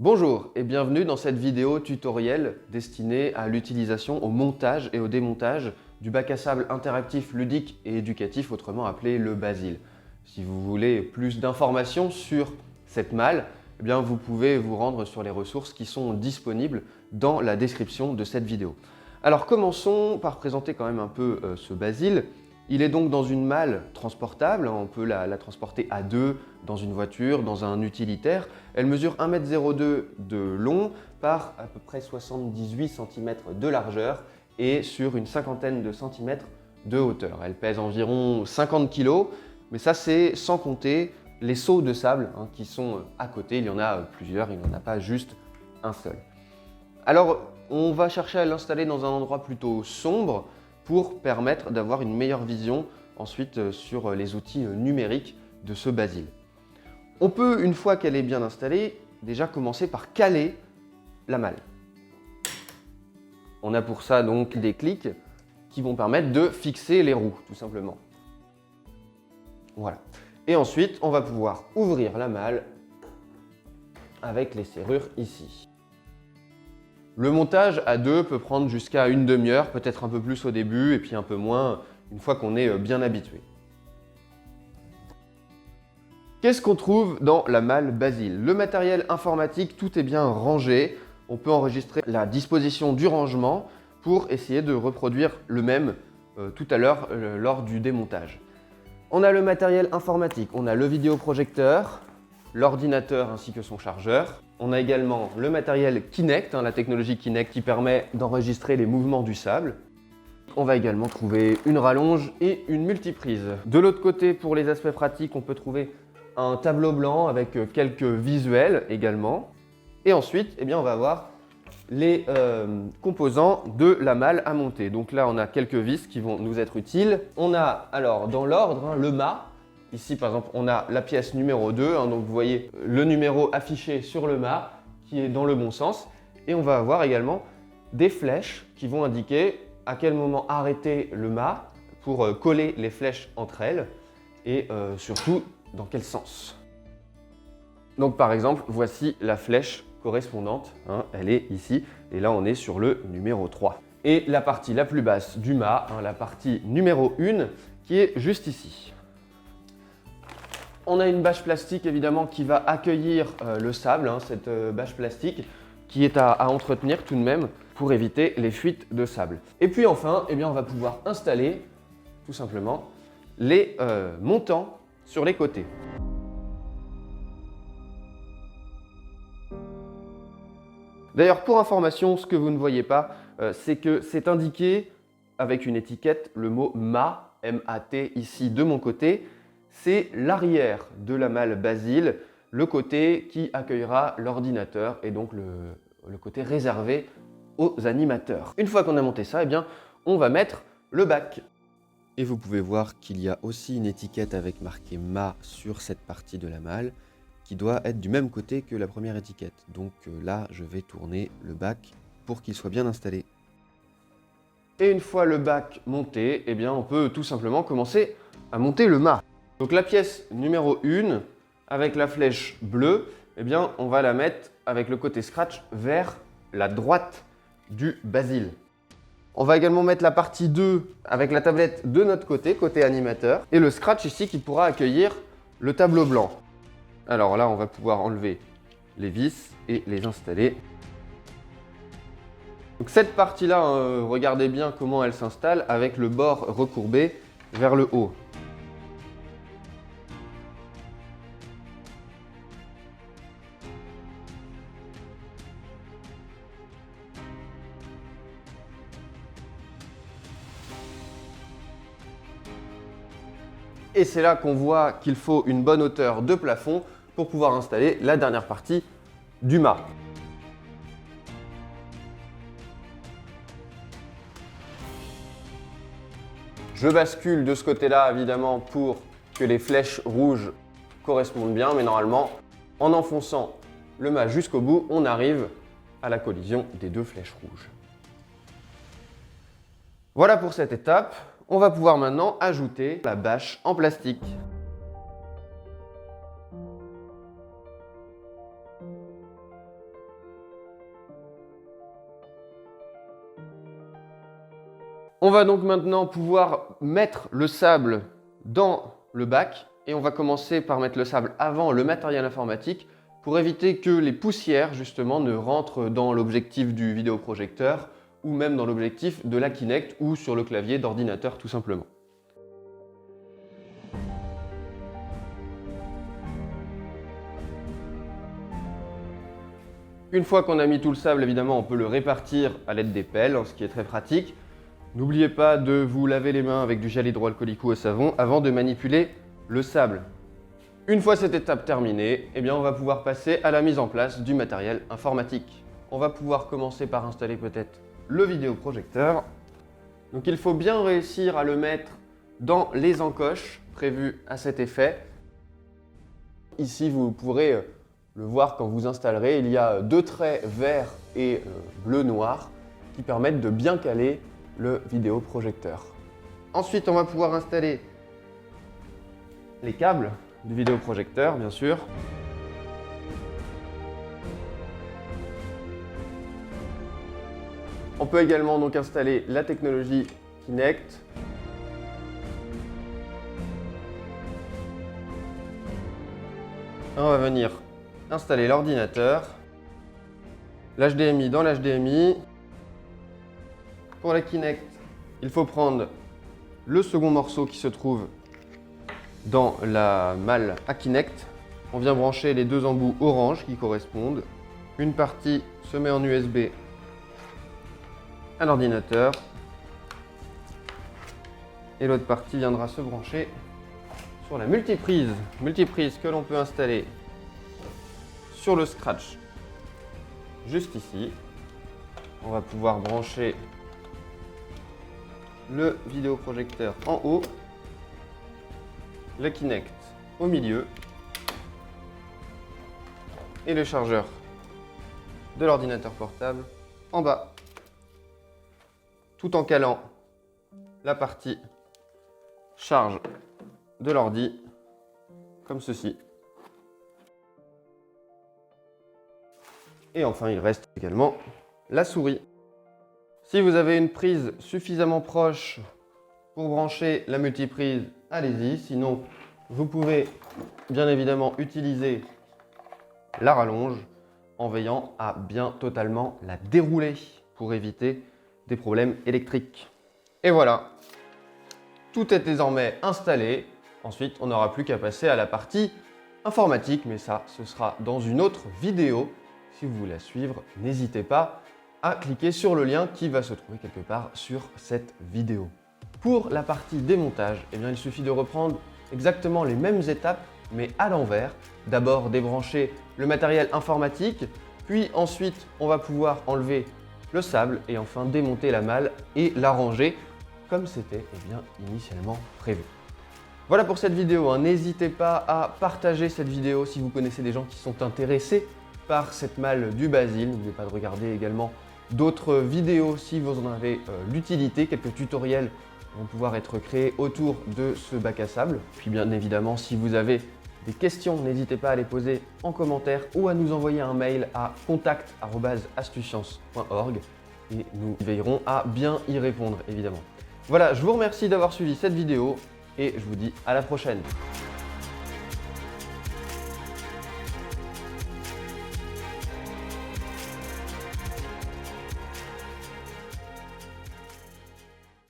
Bonjour et bienvenue dans cette vidéo tutoriel destinée à l'utilisation, au montage et au démontage du bac à sable interactif, ludique et éducatif, autrement appelé le Basile. Si vous voulez plus d'informations sur cette malle, eh bien vous pouvez vous rendre sur les ressources qui sont disponibles dans la description de cette vidéo. Alors commençons par présenter quand même un peu ce Basile. Il est donc dans une malle transportable, on peut la transporter à deux dans une voiture, dans un utilitaire. Elle mesure 1,02 m de long par à peu près 78 cm de largeur et sur une cinquantaine de centimètres de hauteur. Elle pèse environ 50 kg, mais ça c'est sans compter les seaux de sable qui sont à côté. Il y en a plusieurs, il n'y en a pas juste un seul. Alors on va chercher à l'installer dans un endroit plutôt sombre pour permettre d'avoir une meilleure vision ensuite sur les outils numériques de ce Basile. On peut, une fois qu'elle est bien installée, déjà commencer par caler la malle. On a pour ça donc des clics qui vont permettre de fixer les roues, tout simplement. Voilà. Et ensuite, on va pouvoir ouvrir la malle avec les serrures ici. Le montage à deux peut prendre jusqu'à une demi-heure, peut-être un peu plus au début et puis un peu moins une fois qu'on est bien habitué. Qu'est-ce qu'on trouve dans la malle Basile? Le matériel informatique, tout est bien rangé. On peut enregistrer la disposition du rangement pour essayer de reproduire le même tout à l'heure lors du démontage. On a le matériel informatique, on a le vidéoprojecteur, l'ordinateur ainsi que son chargeur. On a également le matériel Kinect, la technologie Kinect qui permet d'enregistrer les mouvements du sable. On va également trouver une rallonge et une multiprise. De l'autre côté, pour les aspects pratiques, on peut trouver un tableau blanc avec quelques visuels également. Et ensuite, on va avoir les composants de la malle à monter. Donc là, on a quelques vis qui vont nous être utiles. On a alors dans l'ordre le mât. Ici, par exemple, on a la pièce numéro 2, donc vous voyez le numéro affiché sur le mât qui est dans le bon sens. Et on va avoir également des flèches qui vont indiquer à quel moment arrêter le mât pour coller les flèches entre elles et surtout dans quel sens. Donc par exemple, voici la flèche correspondante, elle est ici et là on est sur le numéro 3. Et la partie la plus basse du mât, la partie numéro 1 qui est juste ici. On a une bâche plastique évidemment qui va accueillir le sable, cette bâche plastique qui est à entretenir tout de même pour éviter les fuites de sable. Et puis enfin, on va pouvoir installer tout simplement les montants sur les côtés. D'ailleurs, pour information, ce que vous ne voyez pas, c'est que c'est indiqué avec une étiquette le mot MAT, M-A-T, ici de mon côté. C'est l'arrière de la malle Basile, le côté qui accueillera l'ordinateur et donc le côté réservé aux animateurs. Une fois qu'on a monté ça, on va mettre le bac. Et vous pouvez voir qu'il y a aussi une étiquette avec marqué MA sur cette partie de la malle qui doit être du même côté que la première étiquette. Donc là, je vais tourner le bac pour qu'il soit bien installé. Et une fois le bac monté, on peut tout simplement commencer à monter le mât. Donc la pièce numéro 1, avec la flèche bleue, on va la mettre avec le côté scratch vers la droite du Basile. On va également mettre la partie 2 avec la tablette de notre côté, côté animateur, et le scratch ici qui pourra accueillir le tableau blanc. Alors là, on va pouvoir enlever les vis et les installer. Donc cette partie-là, regardez bien comment elle s'installe avec le bord recourbé vers le haut. Et c'est là qu'on voit qu'il faut une bonne hauteur de plafond pour pouvoir installer la dernière partie du mât. Je bascule de ce côté-là évidemment pour que les flèches rouges correspondent bien, mais normalement, en enfonçant le mât jusqu'au bout, on arrive à la collision des deux flèches rouges. Voilà pour cette étape. On va pouvoir maintenant ajouter la bâche en plastique. On va donc maintenant pouvoir mettre le sable dans le bac et on va commencer par mettre le sable avant le matériel informatique pour éviter que les poussières justement ne rentrent dans l'objectif du vidéoprojecteur ou même dans l'objectif de la Kinect ou sur le clavier d'ordinateur tout simplement. Une fois qu'on a mis tout le sable, évidemment, on peut le répartir à l'aide des pelles, ce qui est très pratique. N'oubliez pas de vous laver les mains avec du gel hydroalcoolique ou au savon avant de manipuler le sable. Une fois cette étape terminée, eh bien on va pouvoir passer à la mise en place du matériel informatique. On va pouvoir commencer par installer peut-être le vidéoprojecteur. Donc il faut bien réussir à le mettre dans les encoches prévues à cet effet. Ici, vous pourrez le voir quand vous installerez, il y a deux traits vert et bleu-noir qui permettent de bien caler le vidéoprojecteur. Ensuite, on va pouvoir installer les câbles du vidéoprojecteur, bien sûr. On peut également donc installer la technologie Kinect. On va venir installer l'ordinateur, l'HDMI dans l'HDMI. Pour la Kinect, il faut prendre le second morceau qui se trouve dans la malle à Kinect. On vient brancher les deux embouts orange qui correspondent. Une partie se met en USB à l'ordinateur et l'autre partie viendra se brancher sur la multiprise. Multiprise que l'on peut installer sur le scratch juste ici. On va pouvoir brancher le vidéoprojecteur en haut, le Kinect au milieu et le chargeur de l'ordinateur portable en bas, tout en calant la partie charge de l'ordi comme ceci. Et enfin, il reste également la souris. Si vous avez une prise suffisamment proche pour brancher la multiprise, allez-y. Sinon, vous pouvez bien évidemment utiliser la rallonge en veillant à bien totalement la dérouler pour éviter des problèmes électriques. Et voilà, tout est désormais installé. Ensuite, on n'aura plus qu'à passer à la partie informatique, mais ça, ce sera dans une autre vidéo. Si vous voulez la suivre, n'hésitez pas à cliquer sur le lien qui va se trouver quelque part sur cette vidéo. Pour la partie démontage, eh bien, il suffit de reprendre exactement les mêmes étapes, mais à l'envers. D'abord débrancher le matériel informatique, puis ensuite on va pouvoir enlever le sable et enfin démonter la malle et la ranger comme c'était initialement prévu. Voilà pour cette vidéo, hein. N'hésitez pas à partager cette vidéo si vous connaissez des gens qui sont intéressés par cette malle du Basil. N'oubliez pas de regarder également d'autres vidéos si vous en avez l'utilité. Quelques tutoriels vont pouvoir être créés autour de ce bac à sable. Puis bien évidemment, si vous avez des questions, n'hésitez pas à les poser en commentaire ou à nous envoyer un mail à contact@astucience.org et nous veillerons à bien y répondre évidemment. Voilà, je vous remercie d'avoir suivi cette vidéo et je vous dis à la prochaine.